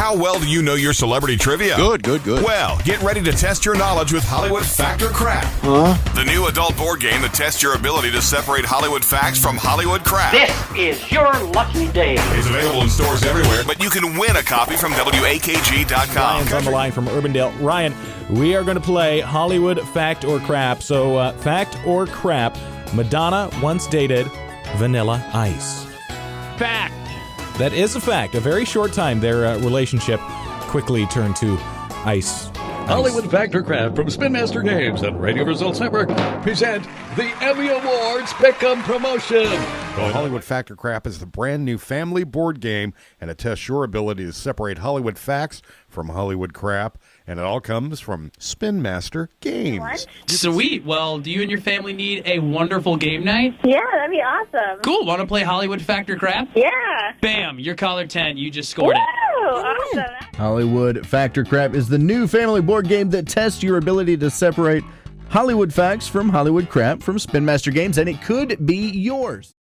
How well do you know your celebrity trivia? Good. Well, get ready to test your knowledge with Hollywood Fact or Crap. Huh? The new adult board game that tests your ability to separate Hollywood facts from Hollywood crap. This is your lucky day. It's available in stores everywhere, but you can win a copy from WAKG.com. Ryan's on the line from Urbandale. Ryan, we are going to play Hollywood Fact or Crap. So, fact or crap, Madonna once dated Vanilla Ice. Fact. That is a fact. A very short time, their relationship quickly turned to ice. Hollywood Fact or Crap from Spin Master Games and Radio Results Network present the Emmy Awards Pick'em Promotion. Hollywood Fact or Crap is the brand new family board game, and it tests your ability to separate Hollywood facts from Hollywood crap, and it all comes from Spin Master Games. Sweet. Well, do you and your family need a wonderful game night? Yeah, that'd be awesome. Cool. Want to play Hollywood Fact or Crap? Yeah. Bam. You're caller 10. You just scored it. Woo, awesome. Hollywood Fact or Crap is the new family board game that tests your ability to separate Hollywood facts from Hollywood crap from Spin Master Games, and it could be yours.